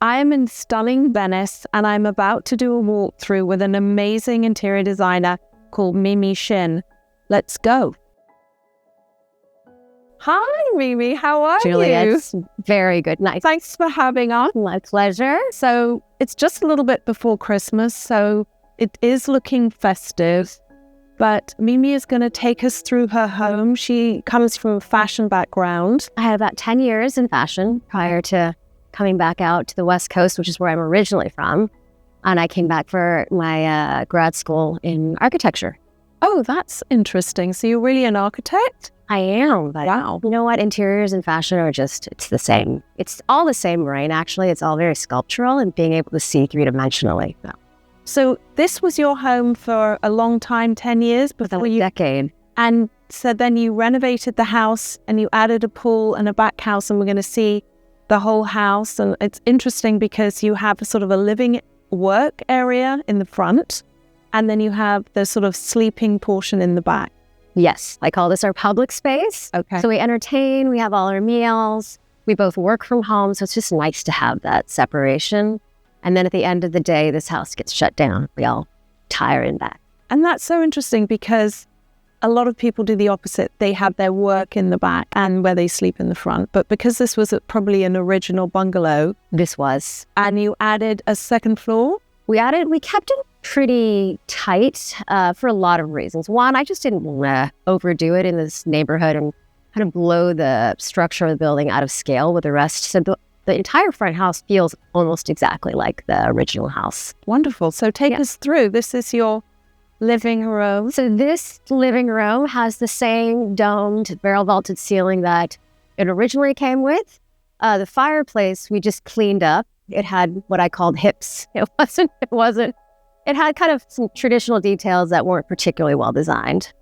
I am in stunning Venice and I'm about to do a walkthrough with an amazing interior designer called Mimi Shin. Let's go. Hi, Mimi. How are Juliette, you? Very good. Nice. Thanks for having us. My pleasure. So it's just a little bit before Christmas, so it is looking festive. But Mimi is going to take us through her home. She comes from a fashion background. I had about 10 years in fashion prior to coming back out to the West Coast, which is where I'm originally from. And I came back for my grad school in architecture. Oh, that's interesting. So you're really an architect? I am. But Wow. You know what? Interiors and fashion are it's the same. It's all the same brain, actually. It's all very sculptural and being able to see three-dimensionally. So this was your home for a long time, 10 years before A decade. And so then you renovated the house and you added a pool and a back house, and we're going to see the whole house. And it's interesting because you have a sort of a living work area in the front, and then you have the sort of sleeping portion in the back. Yes. I call this our public space. Okay. So we entertain, we have all our meals, we both work from home. So it's just nice to have that separation. And then at the end of the day, this house gets shut down. We all tire in back. And that's so interesting because a lot of people do the opposite. They have their work in the back and where they sleep in the front. But because this was probably an original bungalow, This was. and you added a second floor. We kept it pretty tight for a lot of reasons. One, I just didn't want to overdo it in this neighborhood and kind of blow the structure of the building out of scale with the rest. So the entire front house feels almost exactly like the original house. Wonderful. So take us through. This is your living room. So this living room has the same domed, barrel vaulted ceiling that it originally came with. The fireplace we just cleaned up. It had what I called hips. It wasn't. It had kind of some traditional details that weren't particularly well designed.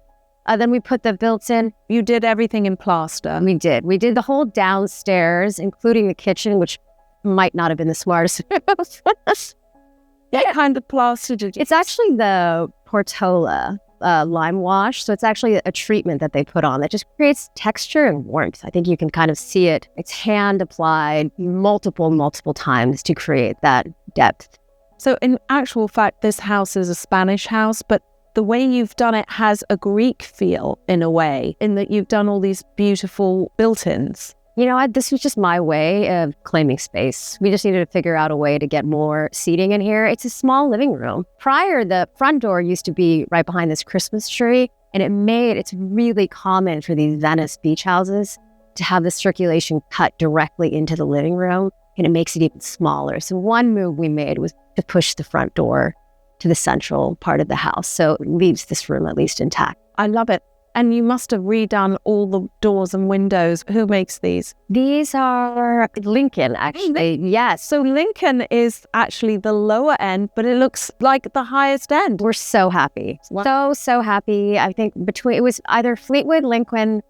Then we put the built-in. You did everything in plaster. We did. We did the whole downstairs, including the kitchen, which might not have been the smartest. What kind of plaster did you? It's actually the Portola lime wash. So it's actually a treatment that they put on that just creates texture and warmth. I think you can kind of see it. It's hand applied multiple times to create that depth. So in actual fact, this house is a Spanish house, but the way you've done it has a Greek feel in a way, in that you've done all these beautiful built-ins. You know, this was just my way of claiming space. We just needed to figure out a way to get more seating in here. It's a small living room. Prior, the front door used to be right behind this Christmas tree, and it's really common for these Venice beach houses to have the circulation cut directly into the living room, and it makes it even smaller. So one move we made was to push the front door to the central part of the house, so it leaves this room at least intact. I love it. And you must have redone all the doors and windows. Who makes these? These are Lincoln, actually. Yes. So Lincoln is actually the lower end, but it looks like the highest end. We're so happy. So happy. I think it was either Fleetwood, Lincoln,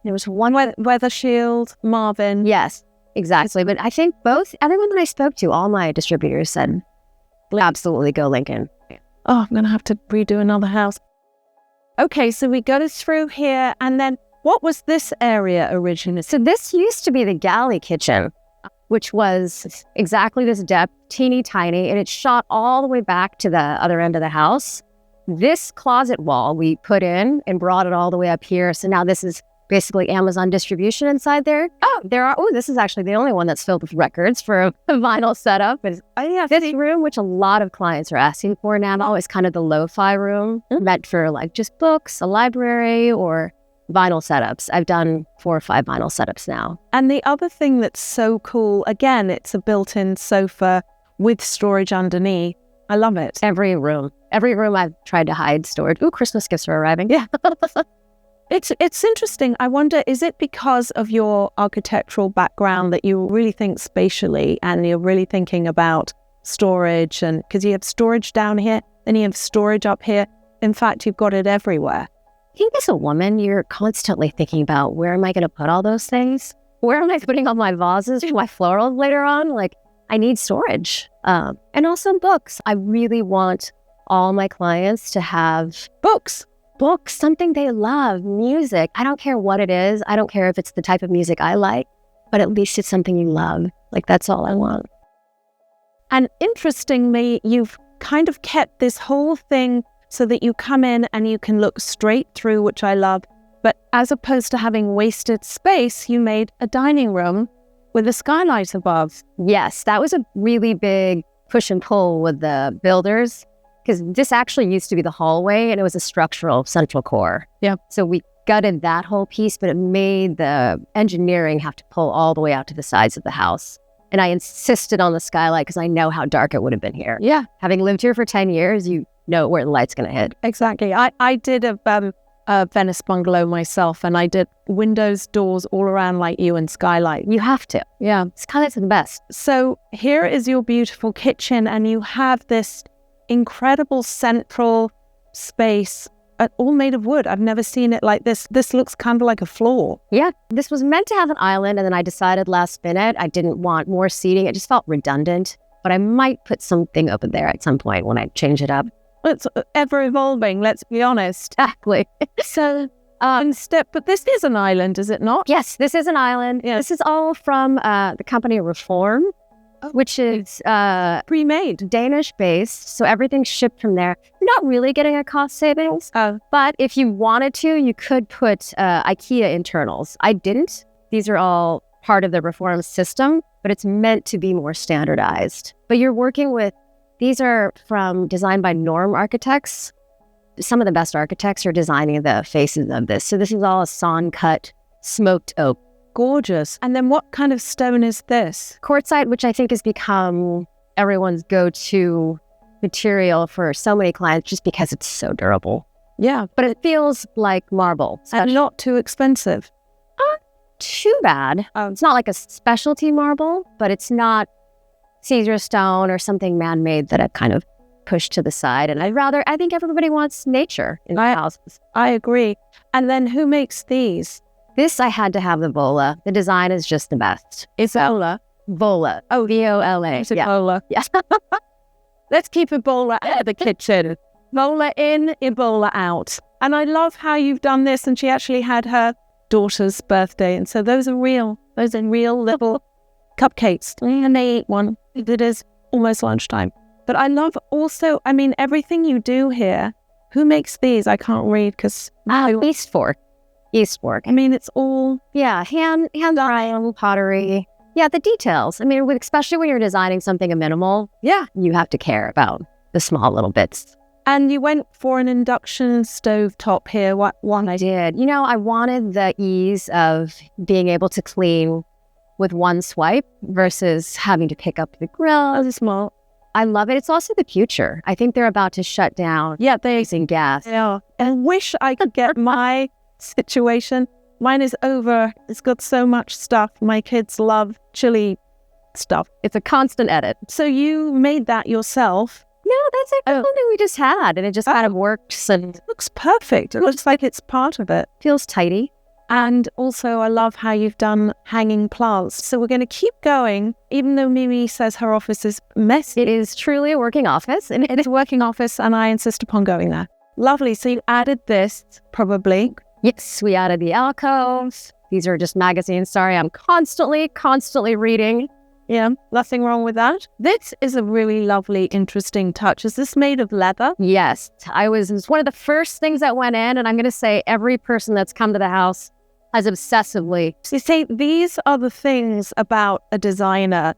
there was one. Weather Shield, Marvin. Yes, exactly. But I think everyone that I spoke to, all my distributors said, absolutely go Lincoln. Oh, I'm going to have to redo another house. Okay, so we got us through here, and then what was this area originally? So this used to be the galley kitchen, which was exactly this depth, teeny tiny, and it shot all the way back to the other end of the house. This closet wall we put in and brought it all the way up here. So now this is basically Amazon distribution inside there. This is actually the only one that's filled with records for a vinyl setup. This room, which a lot of clients are asking for now, is kind of the lo-fi room, meant for like just books, a library, or vinyl setups. I've done 4 or 5 vinyl setups now. And the other thing that's so cool, again, it's a built-in sofa with storage underneath. I love it. Every room I've tried to hide storage. Ooh, Christmas gifts are arriving. Yeah. It's interesting. I wonder, is it because of your architectural background that you really think spatially and you're really thinking about storage? And because you have storage down here, then you have storage up here. In fact, you've got it everywhere. I think as a woman, you're constantly thinking about, where am I going to put all those things? Where am I putting all my vases, my florals later on? Like, I need storage. And also books. I really want all my clients to have Books, something they love, music. I don't care what it is. I don't care if it's the type of music I like, but at least it's something you love. Like, that's all I want. And interestingly, you've kind of kept this whole thing so that you come in and you can look straight through, which I love. But as opposed to having wasted space, you made a dining room with a skylight above. Yes, that was a really big push and pull with the builders, because this actually used to be the hallway and it was a structural central core. Yeah. So we gutted that whole piece, but it made the engineering have to pull all the way out to the sides of the house. And I insisted on the skylight because I know how dark it would have been here. Yeah. Having lived here for 10 years, you know where the light's going to hit. Exactly. I did a Venice bungalow myself, and I did windows, doors all around like you, and skylight. You have to. Yeah. Skylight's the best. So here is your beautiful kitchen, and you have this incredible central space, all made of wood. I've never seen it like this. This looks kind of like a floor. Yeah, this was meant to have an island, and then I decided last minute I didn't want more seating. It just felt redundant, but I might put something over there at some point when I change it up. It's ever evolving, let's be honest. Exactly. So, but this is an island, is it not? Yes, this is an island. Yeah. This is all from the company Reform, which is pre-made, Danish-based. So everything's shipped from there. You're not really getting a cost savings, but if you wanted to, you could put IKEA internals. I didn't. These are all part of the Reform system, but it's meant to be more standardized. But you're working with, these are designed by Norm architects. Some of the best architects are designing the faces of this. So this is all a sawn-cut smoked oak. Gorgeous. And then what kind of stone is this? Quartzite, which I think has become everyone's go-to material for so many clients just because it's so durable. Yeah. But it feels like marble. And not too expensive. Too bad. It's not like a specialty marble, but it's not Caesar stone or something man-made that I've kind of pushed to the side. And I think everybody wants nature in their houses. I agree. And then who makes these? This, I had to have the Vola. The design is just the best. It's Vola. Vola. Oh, V-O-L-A. It's a Vola. Yeah. Let's keep Ebola out of the kitchen. Vola in, Ebola out. And I love how you've done this. And she actually had her daughter's birthday. And so those are real little cupcakes. And they ate one. It is almost lunchtime. But I love also, everything you do here. Who makes these? I can't read because... Eastfork. It's all... Yeah, hand drying, pottery. Yeah, the details. Especially when you're designing something minimal. Yeah. You have to care about the small little bits. And you went for an induction stove top here. What one? I did. I wanted the ease of being able to clean with one swipe versus having to pick up the grill. It's small. I love it. It's also the future. I think they're about to shut down. Yeah, they're using gas. Yeah. And I wish I could get my situation. Mine is over. It's got so much stuff. My kids love chili stuff. It's a constant edit. So you made that yourself? No, that's something we just had, and it just kind of works. And it looks perfect. It looks like it's part of it. Feels tidy. And also, I love how you've done hanging plants. So we're going to keep going, even though Mimi says her office is messy. It is truly a working office. And it is a working office, and I insist upon going there. Lovely. So you added this, probably. Yes, we added the alcoves. These are just magazines. Sorry, I'm constantly reading. Yeah, nothing wrong with that. This is a really lovely, interesting touch. Is this made of leather? Yes. It was one of the first things that went in, and I'm going to say every person that's come to the house has obsessively. So you see, these are the things about a designer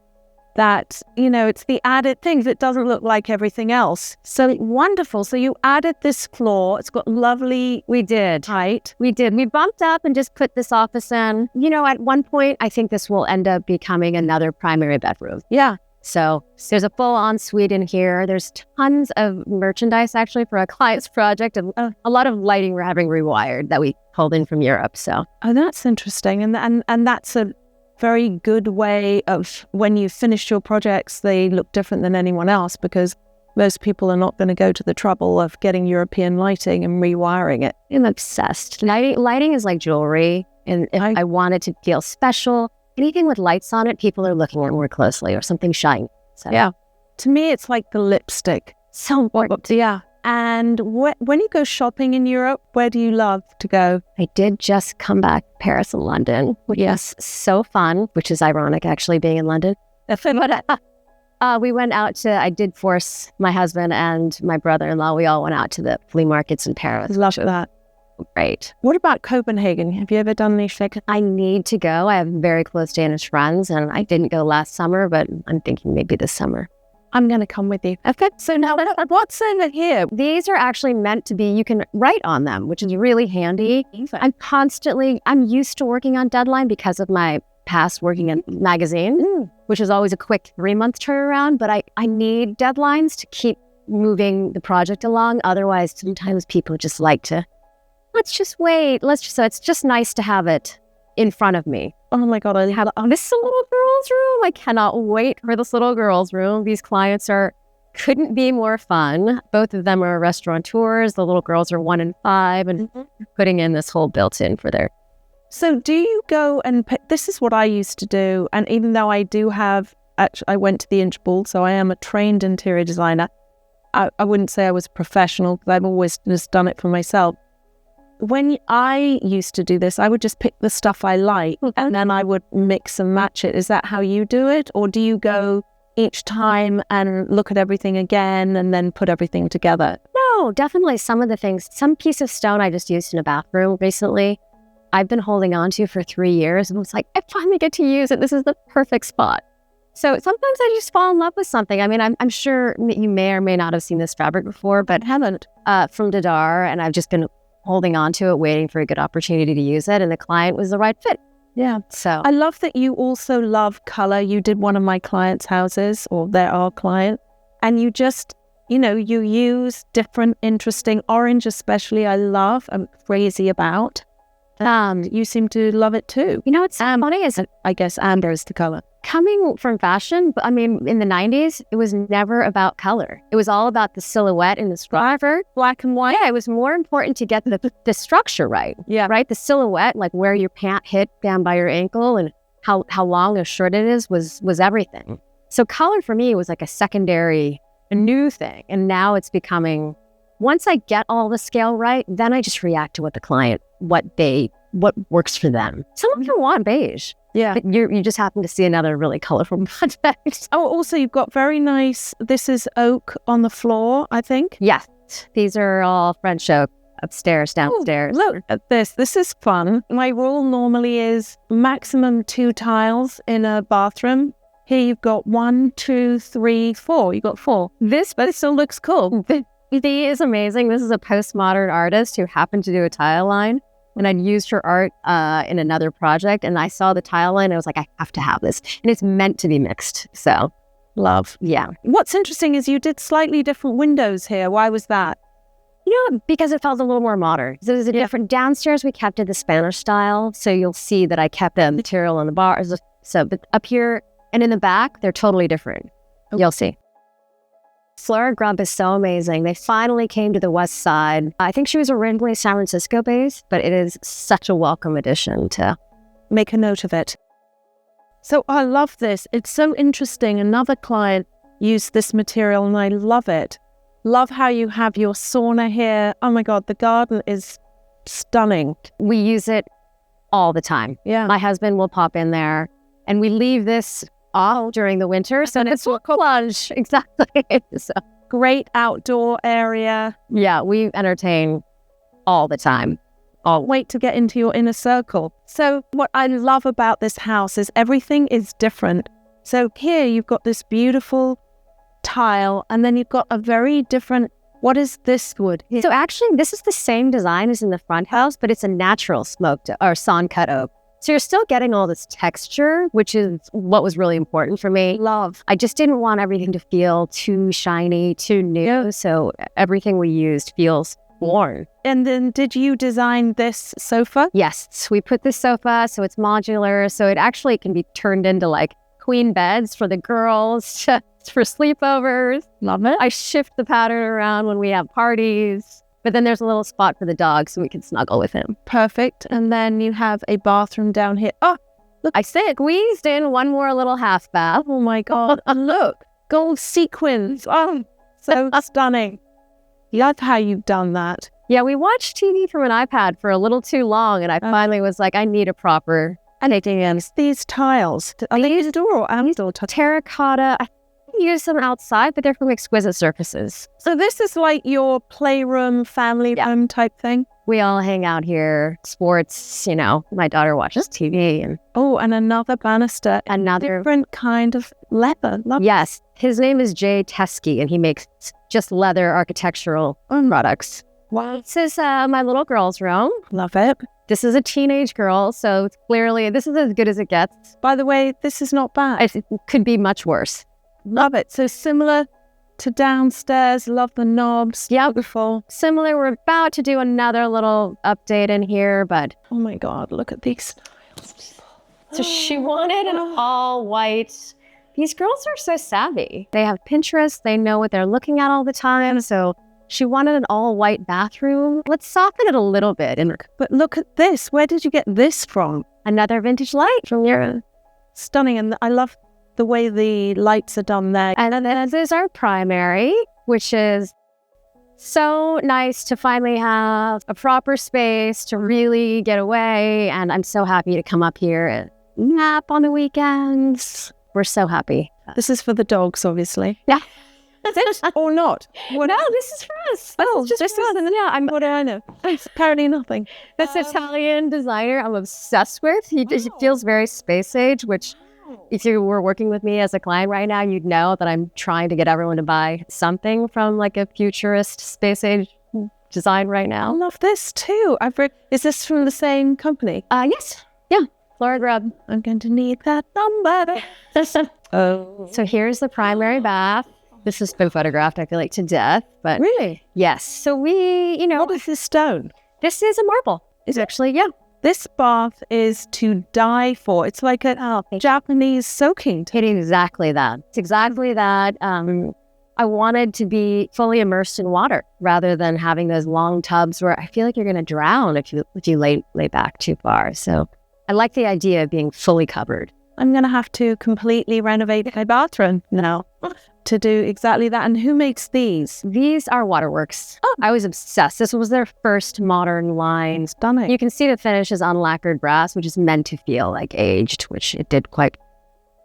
that, it's the added things. It doesn't look like everything else. So wonderful. So you added this floor. It's got lovely... We did. Height. We did. We bumped up and just put this office in. At one point, I think this will end up becoming another primary bedroom. Yeah. So there's a full ensuite in here. There's tons of merchandise, actually, for a client's project. And a lot of lighting we're having rewired that we pulled in from Europe. So. Oh, that's interesting. And that's a very good way of, when you finish your projects, they look different than anyone else, because most people are not going to go to the trouble of getting European lighting and rewiring it. I'm obsessed. Lighting is like jewelry, and if I want it to feel special, anything with lights on it, people are looking at more closely, or something shiny. So. Yeah. To me, it's like the lipstick. So important. Yeah. And when you go shopping in Europe, where do you love to go? I did just come back Paris and London, which is so fun, which is ironic, actually, being in London. We went out to, I did force my husband and my brother-in-law. We all went out to the flea markets in Paris. Love that. Great. What about Copenhagen? Have you ever done anything? I need to go. I have very close Danish friends, and I didn't go last summer, but I'm thinking maybe this summer. I'm going to come with you. Okay. So now what's in here? These are actually meant to be, you can write on them, which is really handy. I'm used to working on deadline because of my past working in magazine, which is always a quick 3-month turnaround. But I need deadlines to keep moving the project along. Otherwise, sometimes people just like to, let's just wait. So it's just nice to have it in front of me. Oh my God, I have this little girl's room. I cannot wait for this little girl's room. These clients couldn't be more fun. Both of them are restaurateurs. The little girls are 1 and 5 and putting in this whole built-in for their. So do you go and this is what I used to do. And even though I do have, actually, I went to the Inch Ball, so I am a trained interior designer. I wouldn't say I was professional because I've always just done it for myself. When I used to do this, I would just pick the stuff I like and then I would mix and match it. Is that how you do it? Or do you go each time and look at everything again and then put everything together? No, definitely some of the things. Some piece of stone I just used in a bathroom recently, I've been holding on to for 3 years. And it's like, I finally get to use it. This is the perfect spot. So sometimes I just fall in love with something. I mean, I'm sure you may or may not have seen this fabric before, but haven't from Bazaar. And I've just been holding on to it, waiting for a good opportunity to use it. And the client was the right fit. Yeah. So I love that you also love color. You did one of my clients' houses, or they're our client, and you just, you use different, interesting orange, especially. I'm crazy about. You seem to love it too. It's funny is I guess amber is the color. Coming from fashion, but I mean, in the 90s, it was never about color. It was all about the silhouette and the structure, black and white. Yeah, it was more important to get the structure right. Yeah. Right? The silhouette, like where your pant hit down by your ankle and how long a shirt it is was everything. So color for me was like a new thing. And now it's becoming, once I get all the scale right, then I just react to what the client, what works for them. Some of them want beige. Yeah. But you just happen to see another really colorful project. Oh, also you've got very nice, this is oak on the floor, I think. Yes. These are all French oak upstairs, downstairs. Ooh, look at this. This is fun. My rule normally is maximum 2 tiles in a bathroom. Here you've got 1, 2, 3, 4. You've got 4. But it still looks cool. He is amazing. This is a postmodern artist who happened to do a tile line. And I'd used her art in another project, and I saw the tile line, and I was like, I have to have this. And it's meant to be mixed. So, love. Yeah. What's interesting is you did slightly different windows here. Why was that? Because it felt a little more modern. So it was a different, downstairs we kept it the Spanish style. So you'll see that I kept the material on the bars. So, but up here and in the back, they're totally different. Okay. You'll see. Flora Grump is so amazing. They finally came to the West Side. I think she was originally San Francisco based, but it is such a welcome addition to make a note of it. So I love this. It's so interesting. Another client used this material and I love it. Love how you have your sauna here. Oh my God, the garden is stunning. We use it all the time. Yeah. My husband will pop in there and we leave this off during the winter, so it's a plunge. Exactly. So, great outdoor area. Yeah, we entertain all the time. Wait to get into your inner circle. So what I love about this house is everything is different. So here you've got this beautiful tile, and then you've got a very different, what is this wood? So actually, this is the same design as in the front house, but it's a natural smoked or sawn cut oak. So you're still getting all this texture, which is what was really important for me. Love. I just didn't want everything to feel too shiny, too new. So everything we used feels worn. And then did you design this sofa? Yes, we put this sofa, so it's modular. So it actually can be turned into like queen beds for the girls, for sleepovers. Love it. I shift the pattern around when we have parties. But then there's a little spot for the dog so we can snuggle with him. Perfect. And then you have a bathroom down here. Oh, look. I squeezed in one more little half bath. Oh my God. Look. Gold sequins. Oh, so stunning. Love how you've done that. Yeah, we watched TV from an iPad for a little too long. And I finally was like, I need a proper. And these tiles. Are they indoor or outdoor? Terracotta. I use them outside, but they're from exquisite surfaces. So this is like your playroom, family room type thing? We all hang out here, sports, you know, my daughter watches TV. And and another banister. Another different kind of leather. Yes. His name is Jay Teskey, and he makes just leather architectural products. Wow. This is my little girl's room. Love it. This is a teenage girl, so clearly this is as good as it gets. By the way, this is not bad. It could be much worse. Love it. So similar to downstairs. Love the knobs. Yeah. Beautiful. Similar. We're about to do another little update in here, but... Oh my God, look at these styles. So she wanted an all white. These girls are so savvy. They have Pinterest. They know what they're looking at all the time. So she wanted an all white bathroom. Let's soften it a little bit. But look at this. Where did you get this from? Another vintage light from your... Stunning. And I love the way the lights are done there. And then this is our primary, which is so nice to finally have a proper space to really get away. And I'm so happy to come up here and nap on the weekends. We're so happy. This is for the dogs, obviously. Yeah. Or not. No, this is for us. This is yeah. What do I know? It's apparently nothing. This Italian designer I'm obsessed with. He feels very space age, which if you were working with me as a client right now, you'd know that I'm trying to get everyone to buy something from like a futurist space age design right now. I love this too. Is this from the same company? Yes. Yeah. Flora Grub. I'm going to need that number. So here's the primary bath. This has been photographed, I feel like, to death. But really? Yes. So we, What is this stone? This is a marble. It's actually, yeah. This bath is to die for. It's like a Japanese soaking. It's exactly that. It's exactly that. I wanted to be fully immersed in water rather than having those long tubs where I feel like you're going to drown if you lay back too far. So I like the idea of being fully covered. I'm going to have to completely renovate my bathroom now to do exactly that. And who makes these? These are Waterworks. Oh, I was obsessed. This was their first modern line. Stunning. You can see the finish is on lacquered brass, which is meant to feel like aged, which it did quite.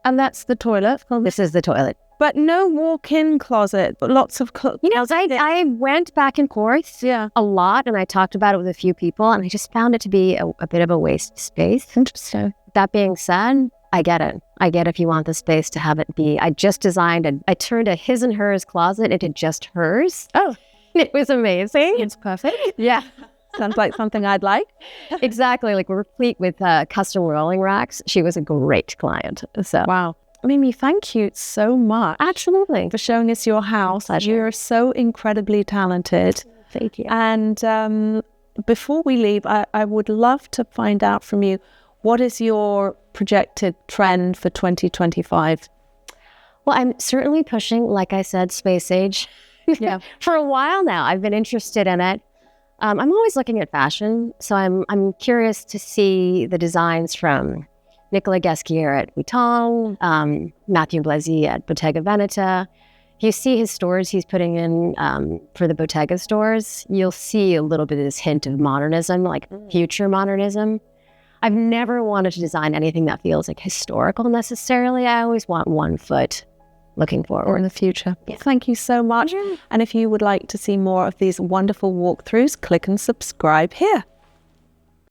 And that's the toilet. This is the toilet. But no walk-in closet, but lots of I went back and forth a lot, and I talked about it with a few people, and I just found it to be a bit of a waste of space. Interesting. That being said, I get it. I get if you want the space to have it be. I just designed I turned a his and hers closet into just hers. Oh, it was amazing. It's perfect. Yeah. Sounds like something I'd like. Exactly. Like we're replete with custom rolling racks. She was a great client. So wow. Mimi, thank you so much. Absolutely. For showing us your house. Pleasure. You're so incredibly talented. Thank you. And before we leave, I would love to find out from you, what is your projected trend for 2025? Well, I'm certainly pushing, like I said, space age. Yeah. For a while now, I've been interested in it. I'm always looking at fashion, so I'm curious to see the designs from Nicolas Ghesquière at Vuitton, Matthew Blazy at Bottega Veneta. You see his stores he's putting in for the Bottega stores, you'll see a little bit of this hint of modernism, like future modernism. I've never wanted to design anything that feels like historical necessarily. I always want one foot looking forward. Or in the future. Yeah. Thank you so much. And if you would like to see more of these wonderful walkthroughs, click and subscribe here.